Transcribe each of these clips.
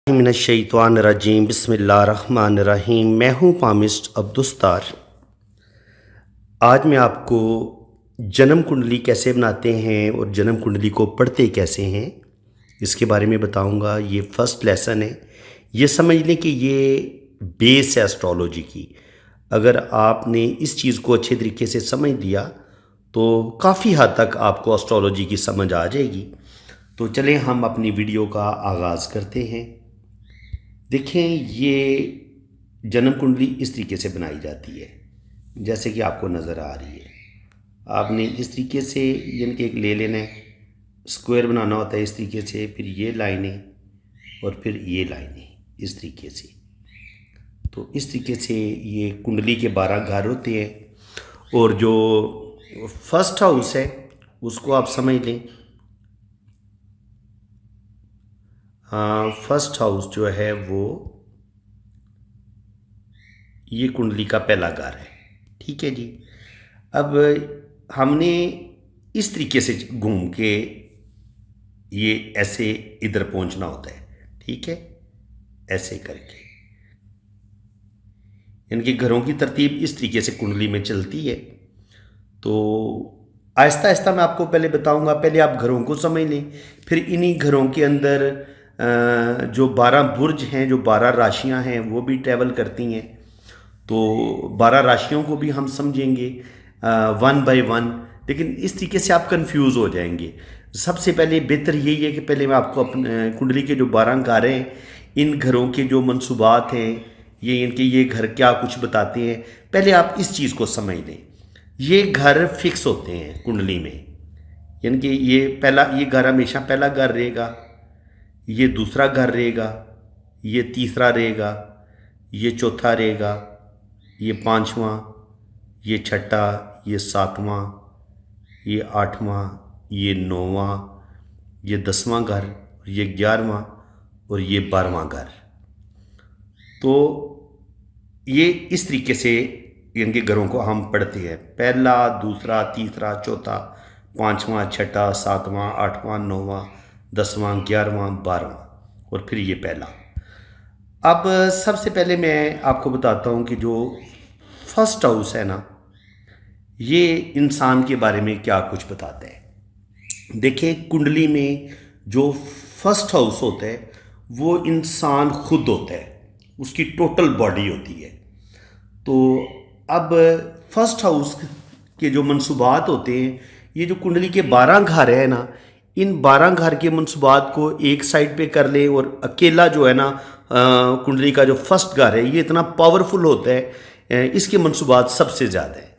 من الشیطان الرجیم بسم اللہ الرحمن الرحیم۔ میں ہوں پامسٹ عبدالستار۔ آج میں آپ کو جنم کنڈلی کیسے بناتے ہیں اور جنم کنڈلی کو پڑھتے کیسے ہیں اس کے بارے میں بتاؤں گا۔ یہ فرسٹ لیسن ہے۔ یہ سمجھ لیں کہ یہ بیس ہے اسٹرالوجی کی۔ اگر آپ نے اس چیز کو اچھے طریقے سے سمجھ لیا تو کافی حد تک آپ کو اسٹرالوجی کی سمجھ آ جائے گی۔ تو چلیں ہم اپنی ویڈیو کا آغاز کرتے ہیں۔ دیکھیں یہ جنم کنڈلی اس طریقے سے بنائی جاتی ہے جیسے کہ آپ کو نظر آ رہی ہے۔ آپ نے اس طریقے سے یعنی کہ ایک لے لینا ہے، اسکوائر بنانا ہوتا ہے اس طریقے سے، پھر یہ لائنیں اور پھر یہ لائنیں اس طریقے سے۔ تو اس طریقے سے یہ کنڈلی کے 12 گھر ہوتے ہیں، اور جو فرسٹ ہاؤس ہے اس کو آپ سمجھ لیں۔ فرسٹ ہاؤس جو ہے وہ یہ کنڈلی کا پہلا گھر ہے، ٹھیک ہے جی۔ اب ہم نے اس طریقے سے گھوم کے یہ ایسے ادھر پہنچنا ہوتا ہے، ٹھیک ہے، ایسے کر کے، یعنی کہ گھروں کی ترتیب اس طریقے سے کنڈلی میں چلتی ہے۔ تو آہستہ آہستہ میں آپ کو پہلے بتاؤں گا، پہلے آپ گھروں کو سمجھ لیں، پھر انہی گھروں کے اندر جو 12 برج ہیں، جو 12 راشیاں ہیں وہ بھی ٹریول کرتی ہیں۔ تو 12 راشیوں کو بھی ہم سمجھیں گے 1 بائی 1، لیکن اس طریقے سے آپ کنفیوز ہو جائیں گے۔ سب سے پہلے بہتر یہی ہے کہ پہلے میں آپ کو اپنے کنڈلی کے جو 12 گھر ہیں، ان گھروں کے جو منصوبات ہیں، یہ ان کے یہ گھر کیا کچھ بتاتے ہیں، پہلے آپ اس چیز کو سمجھ لیں۔ یہ گھر فکس ہوتے ہیں کنڈلی میں، یعنی کہ یہ گھر ہمیشہ پہلا گھر رہے گا، یہ دوسرا گھر رہے گا، یہ تیسرا رہے گا، یہ چوتھا رہے گا، یہ 5واں، یہ 6واں، یہ 7واں، یہ 8واں، یہ 9واں، یہ 10واں گھر، یہ 11واں اور یہ 12واں گھر۔ تو یہ اس طریقے سے ان کے گھروں کو ہم پڑھتے ہیں، پہلا، دوسرا، تیسرا، چوتھا، 5واں، 6واں، 7واں، 8واں، 9واں، 10واں، 11واں، 12واں اور پھر یہ پہلا۔ اب سب سے پہلے میں آپ کو بتاتا ہوں کہ جو فرسٹ ہاؤس ہے نا، یہ انسان کے بارے میں کیا کچھ بتاتا ہے۔ دیکھیں کنڈلی میں جو فرسٹ ہاؤس ہوتا ہے وہ انسان خود ہوتا ہے، اس کی ٹوٹل باڈی ہوتی ہے۔ تو اب فرسٹ ہاؤس کے جو منصوبات ہوتے ہیں، یہ جو کنڈلی کے 12 گھر ہیں نا، ان 12 گھر کے منصوبات کو ایک سائڈ پہ کر لیں، اور اکیلا جو ہے نا کنڈلی کا جو فرسٹ گھر ہے یہ اتنا پاورفل ہوتا ہے، اس کے منصوبات سب سے زیادہ ہیں۔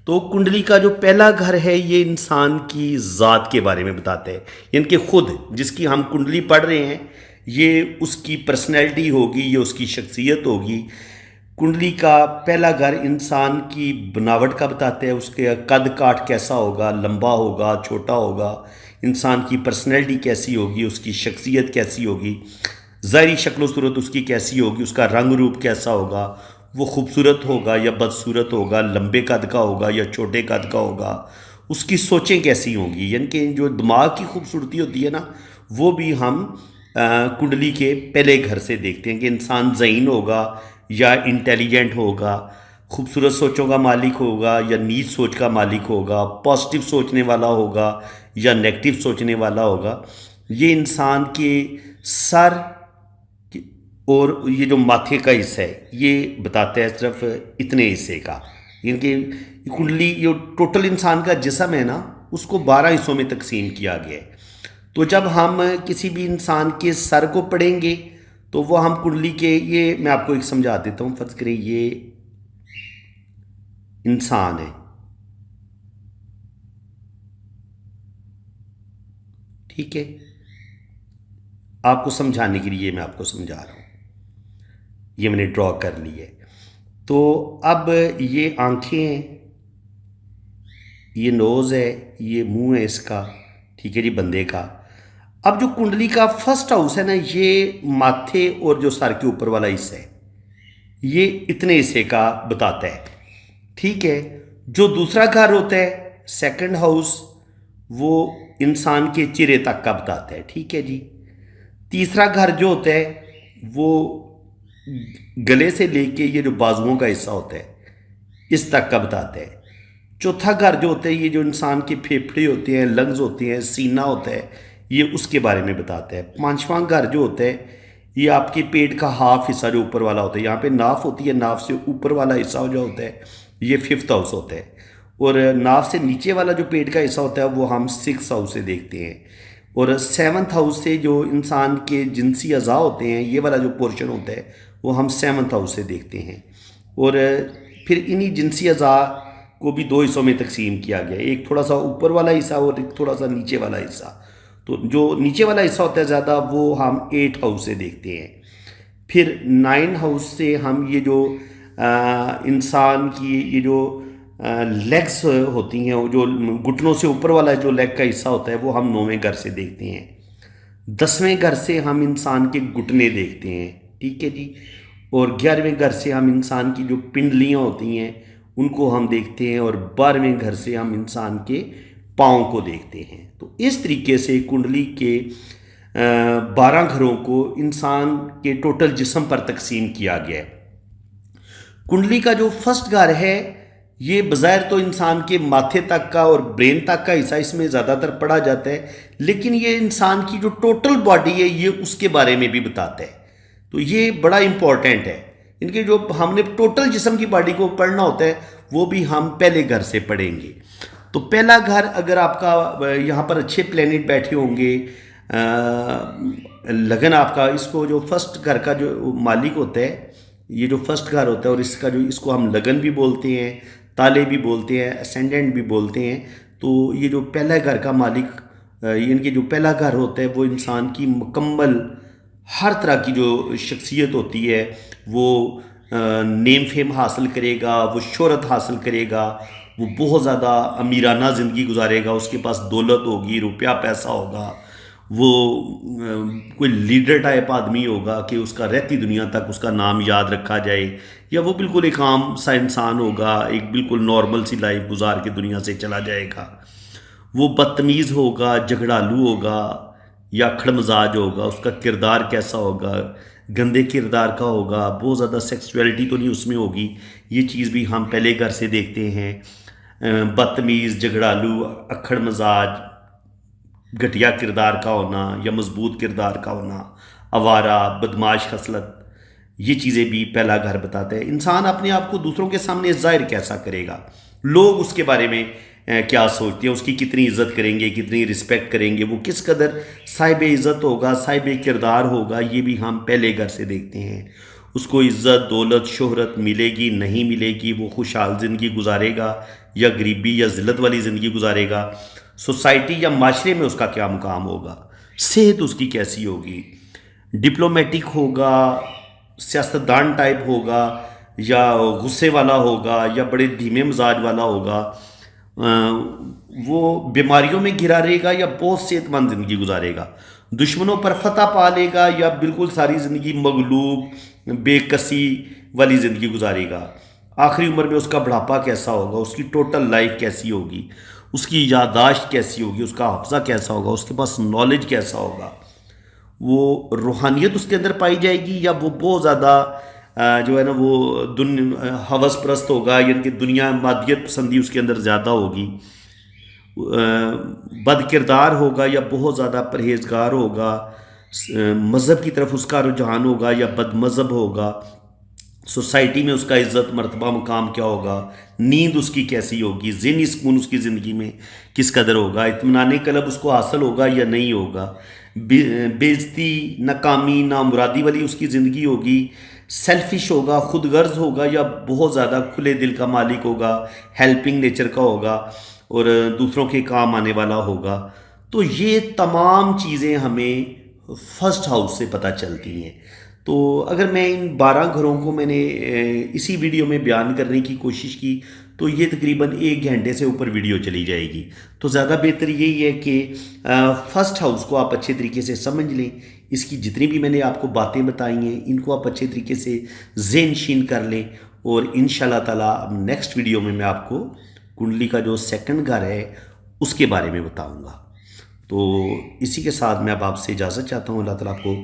تو کنڈلی کا جو پہلا گھر ہے یہ انسان کی ذات کے بارے میں بتاتا ہے، یعنی کہ خود جس کی ہم کنڈلی پڑھ رہے ہیں، یہ اس کی پرسنالٹی ہوگی، یہ اس کی شخصیت ہوگی۔ کنڈلی کا پہلا گھر انسان کی بناوٹ کا بتاتا ہے، اس کے قد کاٹ کیسا ہوگا، لمبا ہوگا، چھوٹا ہوگا، انسان کی پرسنالٹی کیسی ہوگی، اس کی شخصیت کیسی ہوگی، ظاہری شکل و صورت اس کی کیسی ہوگی، اس کا رنگ روپ کیسا ہوگا، وہ خوبصورت ہوگا یا بدصورت ہوگا، لمبے قد کا ہوگا یا چھوٹے قد کا ہوگا، اس کی سوچیں کیسی ہوں گی، یعنی کہ جو دماغ کی خوبصورتی ہوتی ہے نا، وہ بھی ہم کنڈلی کے پہلے گھر سے دیکھتے ہیں کہ انسان ذہین ہوگا یا انٹیلیجنٹ ہوگا، خوبصورت سوچوں کا مالک ہوگا یا نیچ سوچ کا مالک ہوگا، پازیٹیو سوچنے والا ہوگا یا نیگیٹو سوچنے والا ہوگا۔ یہ انسان کے سر اور یہ جو ماتھے کا حصہ ہے یہ بتاتا ہے صرف اتنے حصے کا، یعنی کہ کنڈلی جو ٹوٹل انسان کا جسم ہے نا اس کو 12 حصوں میں تقسیم کیا گیا ہے۔ تو جب ہم کسی بھی انسان کے سر کو پڑھیں گے تو وہ ہم کنڈلی کے، یہ میں آپ کو ایک سمجھا دیتا ہوں، فرض کریں یہ انسان ہے، ٹھیک ہے، آپ کو سمجھانے کے لیے میں آپ کو سمجھا رہا ہوں، یہ میں نے ڈرا کر لی ہے۔ تو اب یہ آنکھیں ہیں، یہ نوز ہے، یہ منہ ہے اس کا، ٹھیک ہے جی، بندے کا۔ اب جو کنڈلی کا فرسٹ ہاؤس ہے نا، یہ ماتھے اور جو سر کے اوپر والا حصہ ہے یہ اتنے حصے کا بتاتا ہے، ٹھیک ہے۔ جو دوسرا گھر ہوتا ہے سیکنڈ ہاؤس، وہ انسان کے چہرے تک کا بتاتا ہے، ٹھیک ہے جی۔ تیسرا گھر جو ہوتا ہے وہ گلے سے لے کے یہ جو بازوؤں کا حصہ ہوتا ہے اس تک کا بتاتا ہے۔ چوتھا گھر جو ہوتا ہے یہ جو انسان کے پھیپھڑے ہوتے ہیں، لنگز ہوتے ہیں، سینہ ہوتا ہے، یہ اس کے بارے میں بتاتا ہے۔ پانچواں گھر جو ہوتا ہے یہ آپ کے پیٹ کا ہاف حصہ جو اوپر والا ہوتا ہے، یہاں پہ ناف ہوتی ہے، ناف سے اوپر والا حصہ جو ہوتا ہے یہ 5th ہاؤس ہوتا ہے، اور ناف سے نیچے والا جو پیٹ کا حصہ ہوتا ہے وہ ہم 6th ہاؤس سے دیکھتے ہیں، اور 7th ہاؤس سے جو انسان کے جنسی اعضاء ہوتے ہیں یہ والا جو پورشن ہوتا ہے وہ ہم 7th ہاؤس سے دیکھتے ہیں۔ اور پھر انہی جنسی اعضاء کو بھی 2 حصوں میں تقسیم کیا گیا ہے، ایک تھوڑا سا اوپر والا حصہ اور ایک تھوڑا سا نیچے والا حصہ۔ تو جو نیچے والا حصہ ہوتا ہے زیادہ وہ ہم 8 ہاؤس سے دیکھتے ہیں۔ پھر 9 ہاؤس سے ہم یہ جو انسان کی یہ جو لیگس ہوتی ہیں، وہ جو گھٹنوں سے اوپر والا جو لیگ کا حصہ ہوتا ہے وہ ہم 9ویں گھر سے دیکھتے ہیں۔ 10ویں گھر سے ہم انسان کے گھٹنے دیکھتے ہیں، ٹھیک ہے جی، اور 11ویں گھر سے ہم انسان کی جو پنڈلیاں ہوتی ہیں ان کو ہم دیکھتے ہیں، اور 12ویں گھر سے ہم انسان کے پاؤں کو دیکھتے ہیں۔ تو اس طریقے سے کنڈلی کے 12 گھروں کو انسان کے ٹوٹل جسم پر تقسیم کیا گیا ہے۔ کنڈلی کا جو فرسٹ گھر ہے یہ بظاہر تو انسان کے ماتھے تک کا اور برین تک کا حصہ اس میں زیادہ تر پڑھا جاتا ہے، لیکن یہ انسان کی جو ٹوٹل باڈی ہے یہ اس کے بارے میں بھی بتاتا ہے، تو یہ بڑا امپورٹنٹ ہے۔ ان کے جو ہم نے ٹوٹل جسم کی باڈی کو پڑھنا ہوتا ہے وہ بھی ہم پہلے گھر سے پڑھیں گے۔ تو پہلا گھر اگر آپ کا یہاں پر اچھے پلینٹ بیٹھے ہوں گے، لگن آپ کا، اس کو جو فرسٹ گھر کا جو مالک ہوتا ہے، یہ جو فرسٹ گھر ہوتا ہے اور اس کا جو اس کو ہم لگن بھی بولتے ہیں، تالے بھی بولتے ہیں، اسینڈنٹ بھی بولتے ہیں، تو یہ جو پہلا گھر کا مالک ان کے جو پہلا گھر ہوتا ہے وہ انسان کی مکمل ہر طرح کی جو شخصیت ہوتی ہے وہ نیم فیم حاصل کرے گا، وہ شہرت حاصل کرے گا، وہ بہت زیادہ امیرانہ زندگی گزارے گا، اس کے پاس دولت ہوگی، روپیہ پیسہ ہوگا، وہ کوئی لیڈر ٹائپ آدمی ہوگا کہ اس کا رہتی دنیا تک اس کا نام یاد رکھا جائے، یا وہ بالکل ایک عام سا انسان ہوگا، ایک بالکل نارمل سی لائف گزار کے دنیا سے چلا جائے گا۔ وہ بدتمیز ہوگا، جھگڑالو ہوگا یا کھڑ مزاج ہوگا، اس کا کردار کیسا ہوگا، گندے کردار کا ہوگا، بہت زیادہ سیکسویلٹی تو نہیں اس میں ہوگی، یہ چیز بھی ہم پہلے گھر سے دیکھتے ہیں۔ بدتمیز، جھگڑالو، اکھڑ مزاج، گھٹیا کردار کا ہونا یا مضبوط کردار کا ہونا، آوارہ، بدماش خصلت، یہ چیزیں بھی پہلا گھر بتاتا ہے۔ انسان اپنے آپ کو دوسروں کے سامنے ظاہر کیسا کرے گا، لوگ اس کے بارے میں کیا سوچتے ہیں، اس کی کتنی عزت کریں گے، کتنی رسپیکٹ کریں گے، وہ کس قدر صاحب عزت ہوگا، صاحب کردار ہوگا، یہ بھی ہم پہلے گھر سے دیکھتے ہیں۔ اس کو عزت، دولت، شہرت ملے گی، نہیں ملے گی، وہ خوشحال زندگی گزارے گا یا غریبی یا ذلت والی زندگی گزارے گا، سوسائٹی یا معاشرے میں اس کا کیا مقام ہوگا، صحت اس کی کیسی ہوگی، ڈپلومیٹک ہوگا، سیاستدان ٹائپ ہوگا، یا غصے والا ہوگا، یا بڑے دھیمے مزاج والا ہوگا، وہ بیماریوں میں گھرا رہے گا یا بہت صحت مند زندگی گزارے گا، دشمنوں پر فتح پا لے گا یا بالکل ساری زندگی مغلوب بے کسی والی زندگی گزارے گا، آخری عمر میں اس کا بڑھاپا کیسا ہوگا، اس کی ٹوٹل لائف کیسی ہوگی، اس کی یادداشت کیسی ہوگی، اس کا حافظہ کیسا ہوگا، اس کے پاس نالج کیسا ہوگا، وہ روحانیت اس کے اندر پائی جائے گی یا وہ بہت زیادہ جو ہے نا وہ ہوس پرست ہوگا، یعنی کہ دنیا مادیت پسندی اس کے اندر زیادہ ہوگی، بد کردار ہوگا یا بہت زیادہ پرہیزگار ہوگا، مذہب کی طرف اس کا رجحان ہوگا یا بد مذہب ہوگا، سوسائٹی میں اس کا عزت مرتبہ مقام کیا ہوگا، نیند اس کی کیسی ہوگی، ذہنی سکون اس کی زندگی میں کس قدر ہوگا، اطمینان قلب اس کو حاصل ہوگا یا نہیں ہوگا، بے عزتی، ناکامی، نامرادی والی اس کی زندگی ہوگی، سیلفش ہوگا، خود غرض ہوگا یا بہت زیادہ کھلے دل کا مالک ہوگا، ہیلپنگ نیچر کا ہوگا اور دوسروں کے کام آنے والا ہوگا۔ تو یہ تمام چیزیں ہمیں فرسٹ ہاؤس سے پتہ چلتی ہیں۔ تو اگر میں ان 12 گھروں کو میں نے اسی ویڈیو میں بیان کرنے کی کوشش کی تو یہ تقریباً 1 گھنٹے سے اوپر ویڈیو چلی جائے گی، تو زیادہ بہتر یہی ہے کہ فرسٹ ہاؤس کو آپ اچھے طریقے سے سمجھ لیں، اس کی جتنی بھی میں نے آپ کو باتیں بتائی ہیں ان کو آپ اچھے طریقے سے ذہن نشین کر لیں، اور انشاءاللہ تعالیٰ اب نیکسٹ ویڈیو میں آپ کو کنڈلی کا جو سیکنڈ گھر ہے اس کے بارے میں بتاؤں گا۔ تو اسی کے ساتھ میں اب آپ سے اجازت چاہتا ہوں، اللہ تعالیٰ آپ کو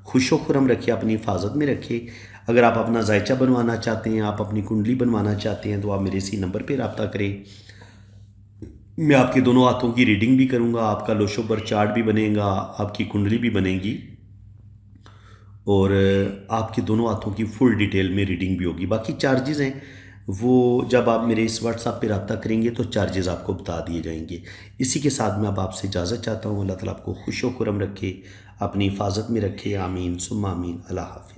خوش و خرم رکھے، اپنی حفاظت میں رکھے۔ اگر آپ اپنا ذائچہ بنوانا چاہتے ہیں، آپ اپنی کنڈلی بنوانا چاہتے ہیں، تو آپ میرے اسی نمبر پہ رابطہ کریں۔ میں آپ کے دونوں ہاتھوں کی ریڈنگ بھی کروں گا، آپ کا لوشو بر چارٹ بھی بنے گا، آپ کی کنڈلی بھی بنے گی، اور آپ کے دونوں ہاتھوں کی فل ڈیٹیل میں ریڈنگ بھی ہوگی۔ باقی چارجز ہیں وہ جب آپ میرے اس واٹس ایپ پہ رابطہ کریں گے تو چارجز آپ کو بتا دیے جائیں گے۔ اسی کے ساتھ میں اب آپ سے اجازت چاہتا ہوں۔ اللہ تعالیٰ آپ کو خوش و خرم رکھے، اپنی حفاظت میں رکھے، آمین ثم آمین۔ اللہ حافظ۔